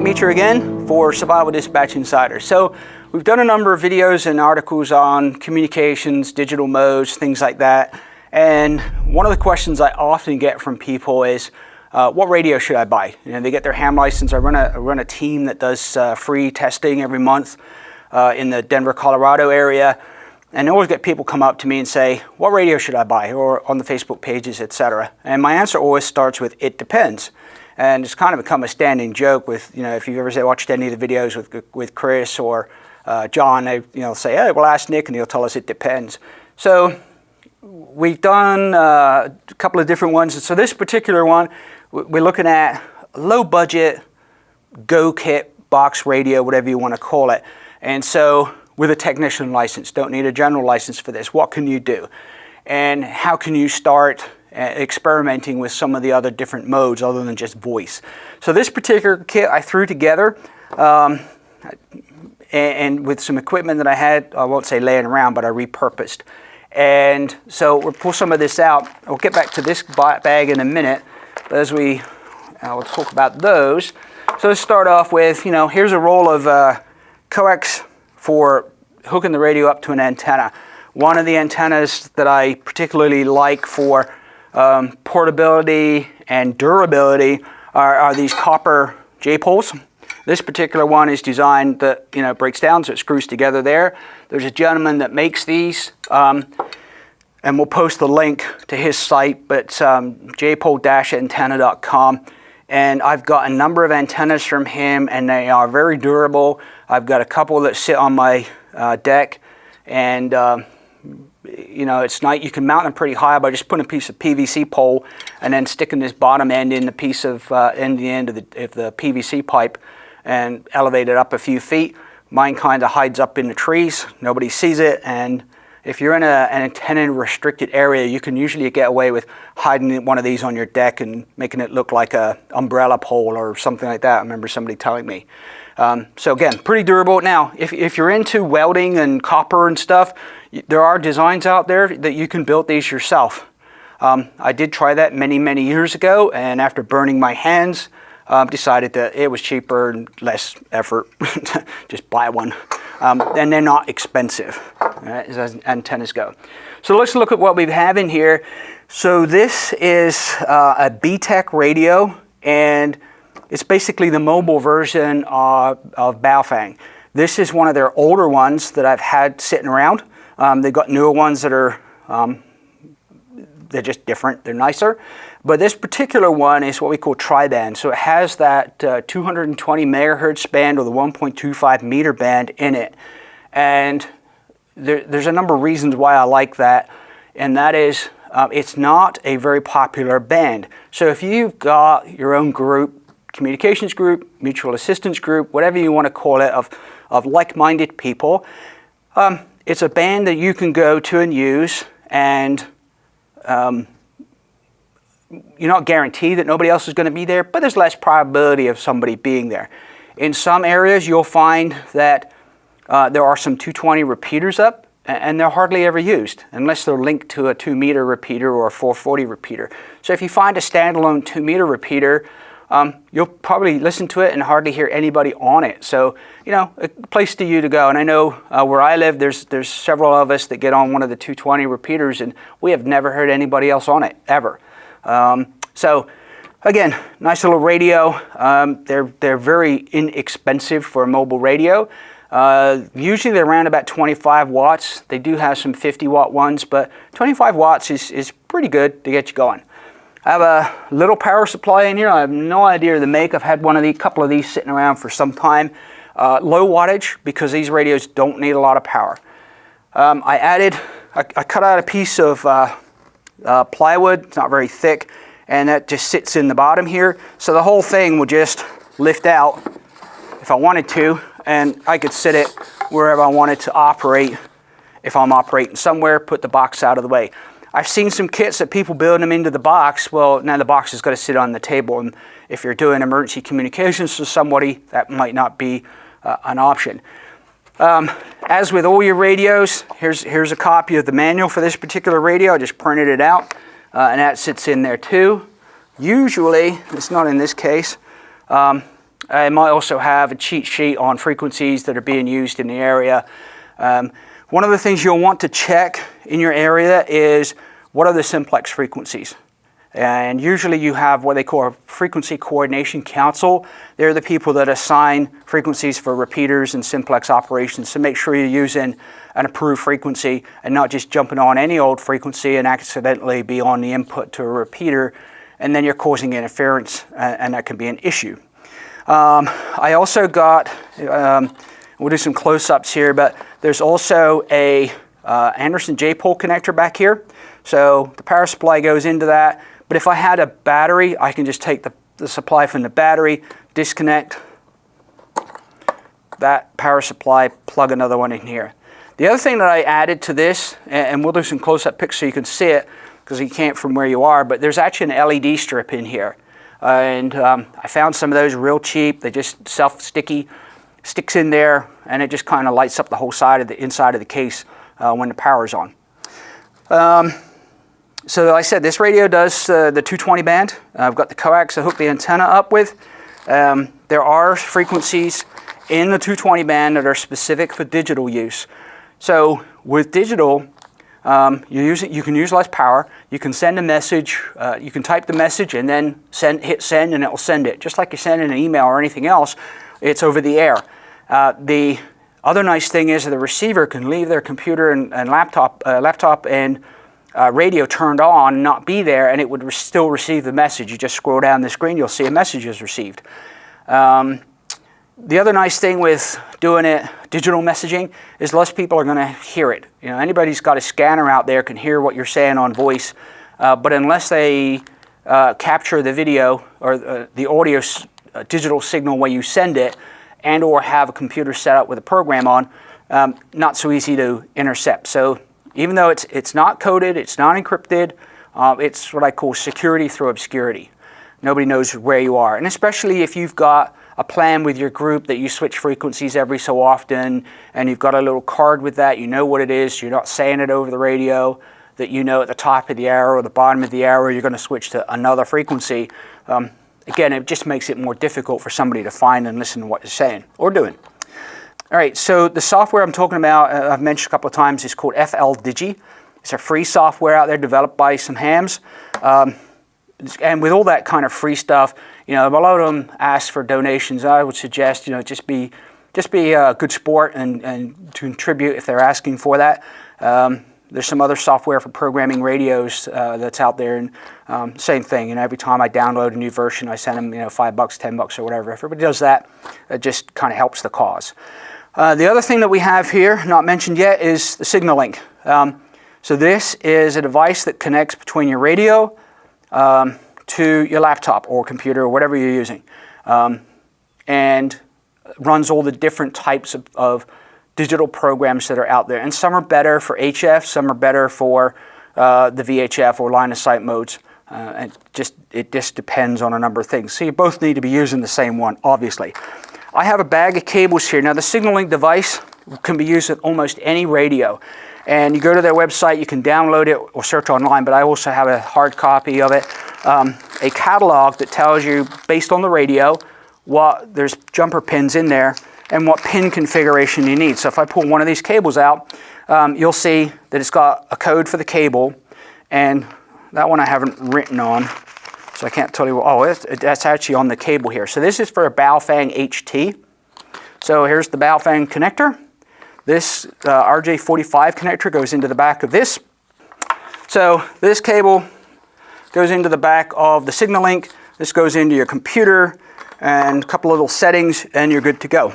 Meacher again for Survival Dispatch Insider. So we've done a number of videos and articles on communications, digital modes, things like that. And one of the questions I often get from people is, what radio should I buy? You know, they get their ham license. I run a team that does free testing every month in the Denver, Colorado area. And I always get people come up to me and say, what radio should I buy? Or on the Facebook pages, etc. And my answer always starts with, it depends. And it's kind of become a standing joke with, you know, if you've ever watched any of the videos with Chris or John, they say, hey, well, ask Nick, and he'll tell us it depends. So we've done a couple of different ones. So this particular one, we're looking at a low budget, go kit, box radio, whatever you want to call it. And so with a technician license, don't need a general license for this. What can you do? And how can you start experimenting with some of the other different modes other than just voice? So this particular kit I threw together and with some equipment that I had, I won't say laying around, but I repurposed. And so we'll pull some of this out. We'll get back to this bag in a minute, but as we'll talk about those. So let's start off with, here's a roll of Coax for hooking the radio up to an antenna. One of the antennas that I particularly like for portability and durability are these copper J-poles. This particular one is designed that breaks down, so it screws together there. There's a gentleman that makes these, and we'll post the link to his site, but jpole-antenna.com. And I've got a number of antennas from him, and they are very durable. I've got a couple that sit on my deck, and it's nice. You can mount them pretty high by just putting a piece of PVC pole and then sticking this bottom end in the piece of the end of the PVC pipe and elevate it up a few feet. Mine kind of hides up in the trees. Nobody sees it, and if you're in an antenna restricted area, you can usually get away with hiding one of these on your deck and making it look like a umbrella pole or something like that. I remember somebody telling me. So again, pretty durable. Now, if you're into welding and copper and stuff, there are designs out there that you can build these yourself. I did try that many, many years ago, and after burning my hands, decided that it was cheaper and less effort to just buy one. And they're not expensive, as antennas go. So let's look at what we have in here. So this is a BTECH radio, and it's basically the mobile version of Baofeng. This is one of their older ones that I've had sitting around. They've got newer ones that are they're just different, they're nicer. But this particular one is what we call tri-band. So it has that 220 megahertz band or the 1.25 meter band in it. And there's a number of reasons why I like that. And that is, it's not a very popular band. So if you've got your own group, communications group, mutual assistance group, whatever you want to call it, of like-minded people, it's a band that you can go to and use, and you're not guaranteed that nobody else is going to be there, but there's less probability of somebody being there. In some areas, you'll find that there are some 220 repeaters up, and they're hardly ever used unless they're linked to a 2-meter repeater or a 440 repeater. So if you find a standalone 2-meter repeater, you'll probably listen to it and hardly hear anybody on it. So, a place to you to go. And I know where I live, there's several of us that get on one of the 220 repeaters, and we have never heard anybody else on it, ever. So, again, nice little radio. They're very inexpensive for a mobile radio. Usually they're around about 25 watts. They do have some 50-watt ones, but 25 watts is pretty good to get you going. I have a little power supply in here. I have no idea the make. I've had couple of these sitting around for some time. Low wattage, because these radios don't need a lot of power. I cut out a piece of plywood. It's not very thick, and that just sits in the bottom here. So the whole thing will just lift out if I wanted to, and I could sit it wherever I wanted to operate. If I'm operating somewhere, put the box out of the way. I've seen some kits that people build them into the box. Well, now the box is going to sit on the table, and if you're doing emergency communications to somebody, that might not be an option. As with all your radios, here's a copy of the manual for this particular radio. I just printed it out, and that sits in there too. Usually, it's not in this case, It might also have a cheat sheet on frequencies that are being used in the area. One of the things you'll want to check in your area is what are the simplex frequencies. And usually you have what they call a frequency coordination council. They're the people that assign frequencies for repeaters and simplex operations, so make sure you're using an approved frequency and not just jumping on any old frequency and accidentally be on the input to a repeater, and then you're causing interference, and that can be an issue. I also got, we'll do some close-ups here, but there's also a Anderson J-pole connector back here. So the power supply goes into that. But if I had a battery, I can just take the supply from the battery, disconnect that power supply, plug another one in here. The other thing that I added to this, and we'll do some close-up pics so you can see it, because you can't from where you are, but there's actually an LED strip in here. And I found some of those real cheap. They just self-sticky, sticks in there, and it just kind of lights up the whole side of the inside of the case when the power's on. So like I said, this radio does the 220 band. I've got the coax I hook the antenna up with. There are frequencies in the 220 band that are specific for digital use. So with digital, you can use less power. You can send a message. You can type the message and then hit send, and it will send it. Just like you're sending an email or anything else, it's over the air. The other nice thing is that the receiver can leave their computer and laptop and radio turned on, not be there, and it would still receive the message. You just scroll down the screen, you'll see a message is received. The other nice thing with doing it digital messaging is less people are going to hear it. You know, anybody who's got a scanner out there can hear what you're saying on voice, but unless they capture the video or the audio digital signal when you send it, and or have a computer set up with a program on, not so easy to intercept. So even though it's not coded, it's not encrypted, it's what I call security through obscurity. Nobody knows where you are. And especially if you've got a plan with your group that you switch frequencies every so often, and you've got a little card with that, you know what it is, you're not saying it over the radio, that you know at the top of the arrow or the bottom of the arrow you're going to switch to another frequency. Again, it just makes it more difficult for somebody to find and listen to what you're saying or doing. All right, so the software I'm talking about, I've mentioned a couple of times, is called FLDigi. It's a free software out there developed by some hams. And with all that kind of free stuff, you know, a lot of them ask for donations. I would suggest, you know, just be a good sport and contribute if they're asking for that. There's some other software for programming radios that's out there, and same thing. And every time I download a new version, I send them, you know, $5, $10 or whatever. If everybody does that, it just kind of helps the cause. The other thing that we have here, not mentioned yet, is the SIGNALINK. So this is a device that connects between your radio to your laptop or computer or whatever you're using, and runs all the different types of digital programs that are out there. And some are better for HF, some are better for the VHF or line of sight modes. And it just depends on a number of things. So you both need to be using the same one, obviously. I have a bag of cables here. Now the SIGNALINK device can be used with almost any radio. And you go to their website, you can download it or search online, but I also have a hard copy of it. A catalog that tells you, based on the radio, there's jumper pins in there and what pin configuration you need. So if I pull one of these cables out, you'll see that it's got a code for the cable, and that one I haven't written on, so I can't tell you. That's actually on the cable here. So this is for a Baofeng HT. So here's the Baofeng connector. This RJ45 connector goes into the back of this. So this cable goes into the back of the SIGNALINK. This goes into your computer and a couple of little settings, and you're good to go.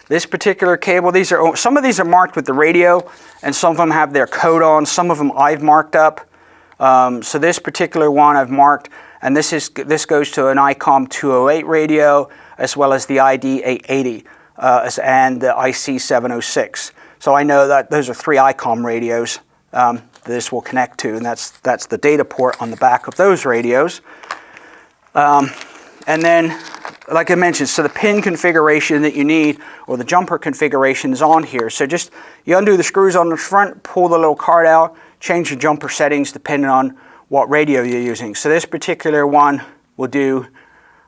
This particular cable, some of these are marked with the radio, and some of them have their code on. Some of them I've marked up. So this particular one I've marked, and this goes to an ICOM 208 radio, as well as the ID 880 and the IC 706. So I know that those are 3 ICOM radios this will connect to, and that's the data port on the back of those radios. And then, like I mentioned, so the pin configuration that you need, or the jumper configuration, is on here. So just, you undo the screws on the front, pull the little card out, change the jumper settings depending on what radio you're using. So this particular one will do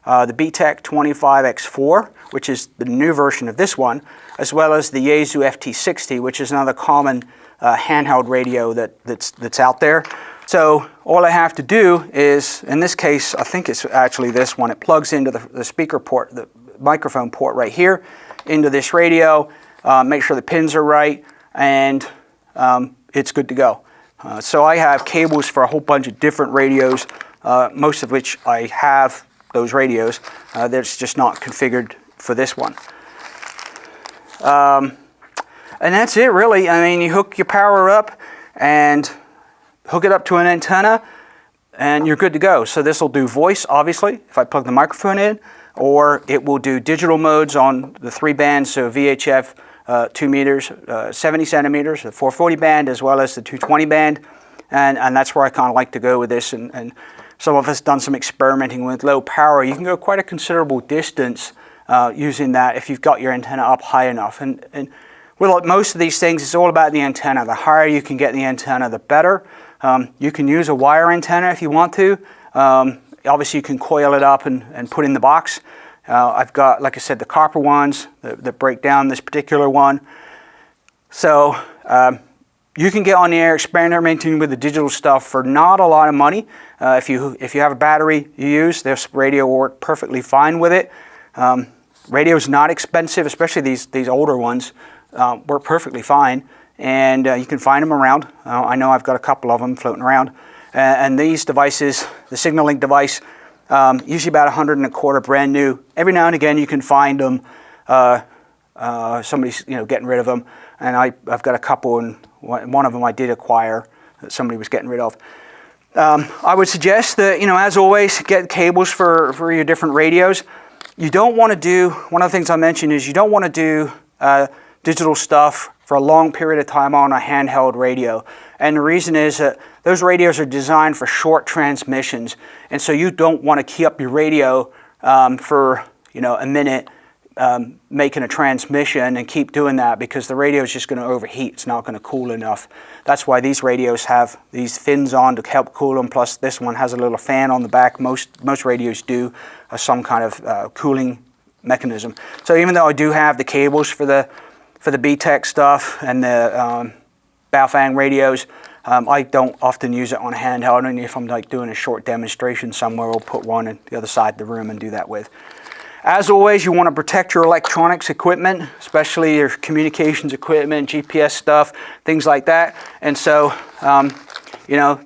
the BTECH 25X4, which is the new version of this one, as well as the Yaesu FT60, which is another common handheld radio that's out there. So all I have to do is, in this case, I think it's actually this one. It plugs into the speaker port, the microphone port right here, into this radio. Make sure the pins are right, and it's good to go. So I have cables for a whole bunch of different radios, most of which I have those radios. That's just not configured for this one. And that's it, really. I mean, you hook your power up and hook it up to an antenna, and you're good to go. So this will do voice, obviously, if I plug the microphone in, or it will do digital modes on the 3 bands, so VHF 2 meters, 70 centimeters, the 440 band, as well as the 220 band, and that's where I kind of like to go with this. And some of us done some experimenting with low power. You can go quite a considerable distance using that if you've got your antenna up high enough. And with most of these things, it's all about the antenna. The higher you can get the antenna, the better. You can use a wire antenna if you want to. Obviously, you can coil it up and put in the box. I've got, like I said, the copper ones that break down this particular one. So you can get on the air experimenting with the digital stuff for not a lot of money. If you have a battery you use, this radio will work perfectly fine with it. Radio is not expensive, especially these older ones. Work perfectly fine, and you can find them around. I know I've got a couple of them floating around. And these devices, the SIGNALINK device, usually about $125 brand new. Every now and again you can find them. Somebody's getting rid of them, and I've got a couple, and one of them I did acquire that somebody was getting rid of. I would suggest that, as always, get cables for your different radios. You don't want to do, one of the things I mentioned is you don't want to do digital stuff for a long period of time on a handheld radio. And the reason is that those radios are designed for short transmissions, and so you don't want to key up your radio for a minute making a transmission and keep doing that, because the radio is just going to overheat. It's not going to cool enough. That's why these radios have these fins on to help cool them. Plus, this one has a little fan on the back. Most radios do some kind of cooling mechanism. So even though I do have the cables for the BTECH stuff and the Baofeng radios, I don't often use it on a handheld. Only if I'm doing a short demonstration somewhere, I'll put one at the other side of the room and do that with. As always, you want to protect your electronics equipment, especially your communications equipment, GPS stuff, things like that. And so,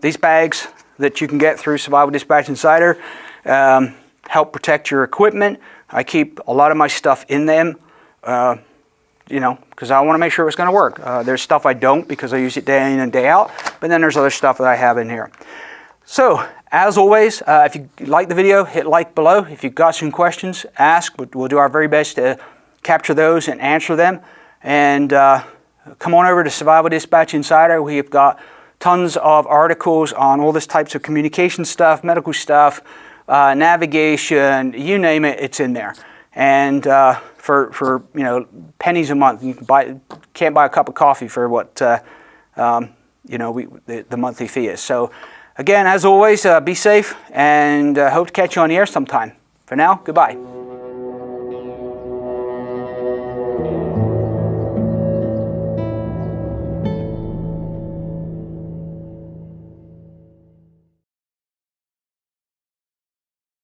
these bags that you can get through Survival Dispatch Insider help protect your equipment. I keep a lot of my stuff in them, because I want to make sure it's going to work. There's stuff I don't because I use it day in and day out, but then there's other stuff that I have in here. So, as always, if you like the video, hit like below. If you've got some questions, ask. We'll do our very best to capture those and answer them. And come on over to Survival Dispatch Insider. We've got tons of articles on all this types of communication stuff, medical stuff, navigation, you name it, it's in there. And for pennies a month, you can't buy a cup of coffee for what the monthly fee is. So again, as always, be safe, and hope to catch you on the air sometime. For now, goodbye.